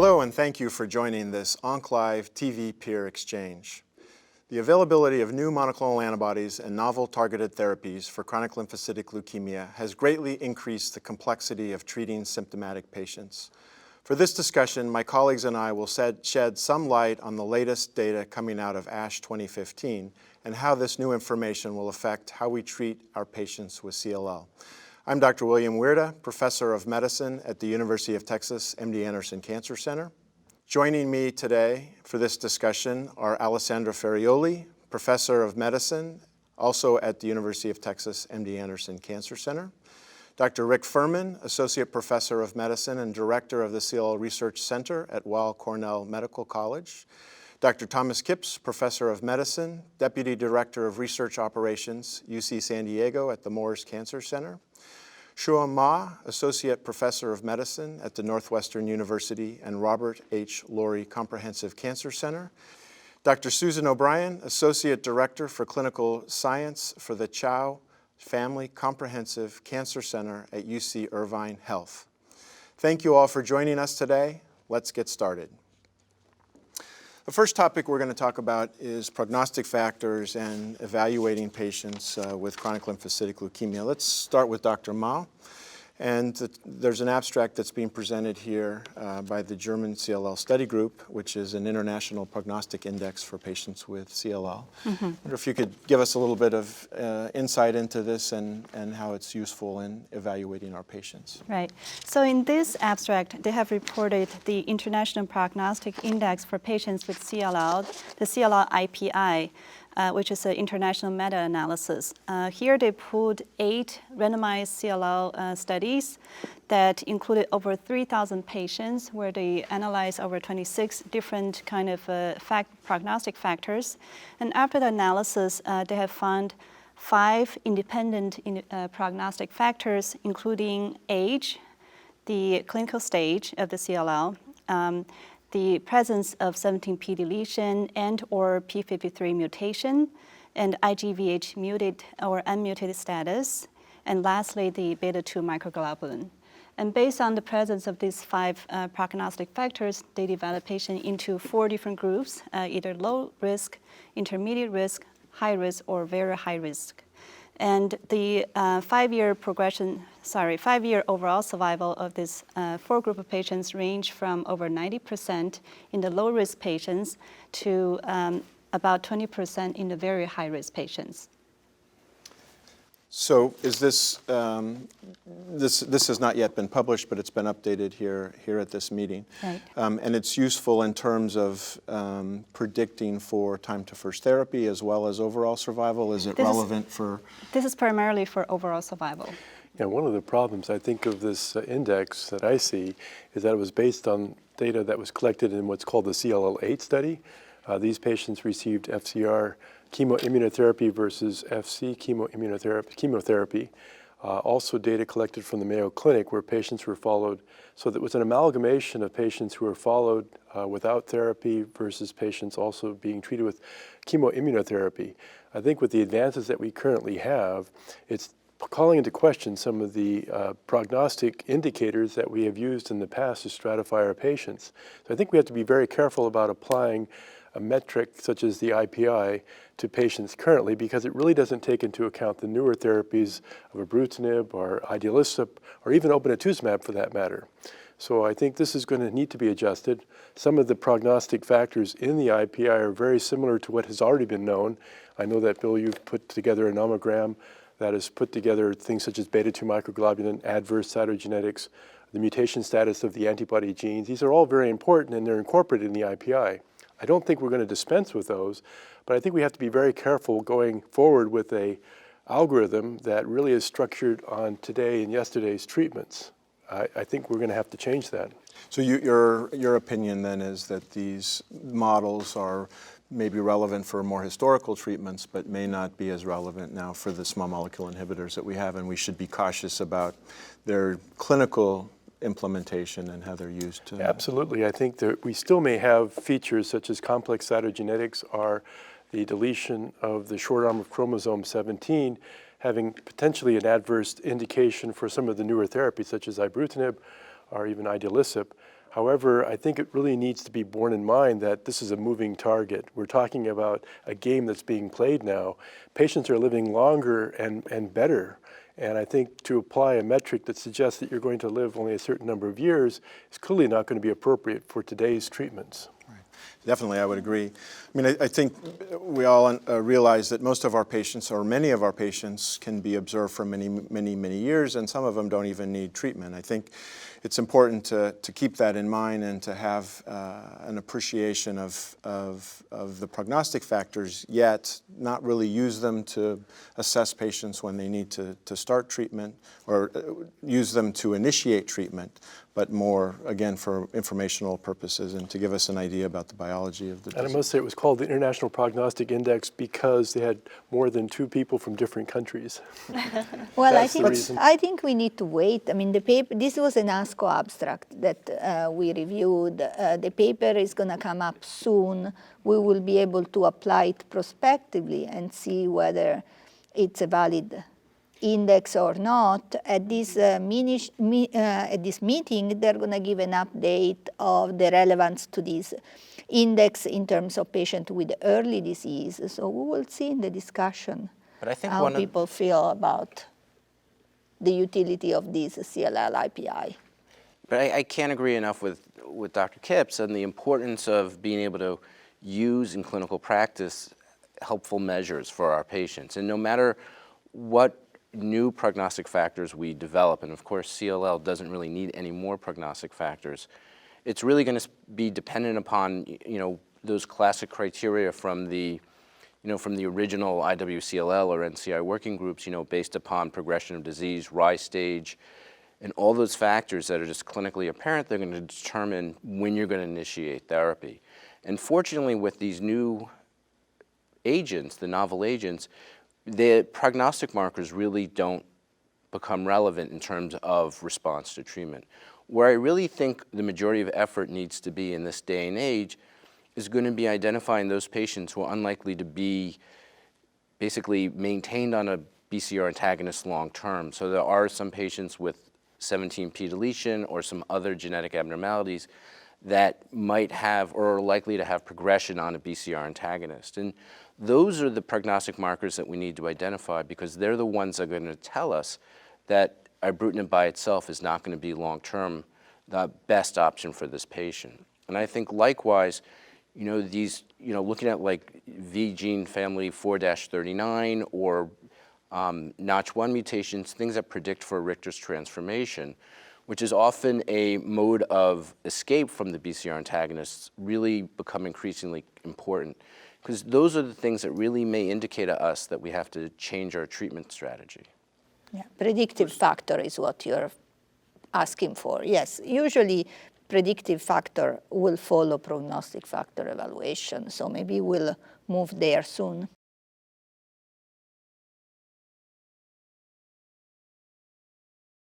Hello, and thank you for joining this OncLive TV peer exchange. The availability of new monoclonal antibodies and novel targeted therapies for chronic lymphocytic leukemia has greatly increased the complexity of treating symptomatic patients. For this discussion, my colleagues and I will shed some light on the latest data coming out of ASH 2015 and how this new information will affect how we treat our patients with CLL. I'm Dr. William Wierda, Professor of Medicine at the University of Texas MD Anderson Cancer Center. Joining me today for this discussion are Alessandra Ferrajoli, Professor of Medicine, also at the University of Texas MD Anderson Cancer Center. Dr. Rick Furman, Associate Professor of Medicine and Director of the CLL Research Center at Weill Cornell Medical College. Dr. Thomas Kipps, Professor of Medicine, Deputy Director of Research Operations, UC San Diego at the Moores Cancer Center. Shuo Ma, Associate Professor of Medicine at the Northwestern University and Robert H. Lurie Comprehensive Cancer Center. Dr. Susan O'Brien, Associate Director for Clinical Science for the Chow Family Comprehensive Cancer Center at UC Irvine Health. Thank you all for joining us today. Let's get started. The first topic we're going to talk about is prognostic factors and evaluating patients with chronic lymphocytic leukemia. Let's start with Dr. Ma. And there's an abstract that's being presented here by the German CLL Study Group, which is an international prognostic index for patients with CLL. I wonder if you could give us a little bit of insight into this and how it's useful in evaluating our patients. Right. So in this abstract, they have reported the International Prognostic Index for patients with CLL, the CLL IPI, which is an international meta-analysis. Here they pulled 8 randomized CLL studies that included over 3,000 patients where they analyzed over 26 different kind of prognostic factors. And after the analysis, they have found 5 independent prognostic factors, including age, the clinical stage of the CLL, the presence of 17p deletion and or p53 mutation, and IGVH muted or unmutated status, and lastly, the beta-2 microglobulin. And based on the presence of these 5 prognostic factors, they divided patients into 4 different groups, either low risk, intermediate risk, high risk, or very high risk. And the 5-year overall survival of this 4 group of patients range from over 90% in the low-risk patients to about 20% in the very high-risk patients. So is this has not yet been published, but it's been updated here at this meeting. Right. And it's useful in terms of predicting for time to first therapy as well as overall survival. Is it relevant for? This is primarily for overall survival. Yeah, one of the problems I think of this index that I see is that it was based on data that was collected in what's called the CLL-8 study. These patients received FCR chemoimmunotherapy versus FC chemotherapy. Also data collected from the Mayo Clinic where patients were followed. So that was an amalgamation of patients who were followed without therapy versus patients also being treated with chemoimmunotherapy. I think with the advances that we currently have, it's calling into question some of the prognostic indicators that we have used in the past to stratify our patients. So I think we have to be very careful about applying a metric such as the IPI to patients currently because it really doesn't take into account the newer therapies of ibrutinib or idelalisib or even obinutuzumab for that matter. So I think this is going to need to be adjusted. Some of the prognostic factors in the IPI are very similar to what has already been known. I know that, Bill, you've put together a nomogram that has put together things such as beta-2 microglobulin, adverse cytogenetics, the mutation status of the antibody genes. These are all very important and they're incorporated in the IPI. I don't think we're going to dispense with those, but I think we have to be very careful going forward with a algorithm that really is structured on today and yesterday's treatments. I think we're going to have to change that. So your opinion then is that these models are maybe relevant for more historical treatments, but may not be as relevant now for the small molecule inhibitors that we have, and we should be cautious about their clinical implementation and how they're used. Absolutely. I think that we still may have features such as complex cytogenetics or the deletion of the short arm of chromosome 17 having potentially an adverse indication for some of the newer therapies such as ibrutinib or even idelalisib. However, I think it really needs to be borne in mind that this is a moving target. We're talking about a game that's being played now. Patients are living longer and better. And I think to apply a metric that suggests that you're going to live only a certain number of years is clearly not going to be appropriate for today's treatments. Definitely, I would agree. I mean, I think we all realize that most of our patients, or many of our patients, can be observed for many, many, many years, and some of them don't even need treatment. I think it's important to keep that in mind and to have an appreciation of the prognostic factors, yet not really use them to assess patients when they need to start treatment, or use them to initiate treatment, but more, again, for informational purposes and to give us an idea about the biology of the disease. And I must say it was called the International Prognostic Index because they had more than 2 people from different countries. Well, That's I think we need to wait. I mean, the paper, this was an ASCO abstract that we reviewed. The paper is going to come up soon. We will be able to apply it prospectively and see whether it's a valid index or not. At this meeting, they're going to give an update of the relevance to this index in terms of patients with early disease. So we will see in the discussion how people feel about the utility of this CLL-IPI. But I can't agree enough with Dr. Kipps and the importance of being able to use in clinical practice helpful measures for our patients. And no matter what new prognostic factors we develop, and of course CLL doesn't really need any more prognostic factors, it's really going to be dependent upon those classic criteria from the original IWCLL or NCI working groups, based upon progression of disease, rise stage, and all those factors that are just clinically apparent. They're going to determine when you're going to initiate therapy. And fortunately, with these new agents, the novel agents, the prognostic markers really don't become relevant in terms of response to treatment. Where I really think the majority of effort needs to be in this day and age is going to be identifying those patients who are unlikely to be basically maintained on a BCR antagonist long term. So there are some patients with 17p deletion or some other genetic abnormalities that might have or are likely to have progression on a BCR antagonist. And those are the prognostic markers that we need to identify, because they're the ones that are going to tell us that ibrutinib by itself is not going to be long-term the best option for this patient. And I think likewise, looking at like V gene family 4-39 or Notch1 mutations, things that predict for Richter's transformation, which is often a mode of escape from the BCR antagonists, really become increasingly important, because those are the things that really may indicate to us that we have to change our treatment strategy. Yeah, predictive factor is what you're asking for. Yes, usually predictive factor will follow prognostic factor evaluation, so maybe we'll move there soon.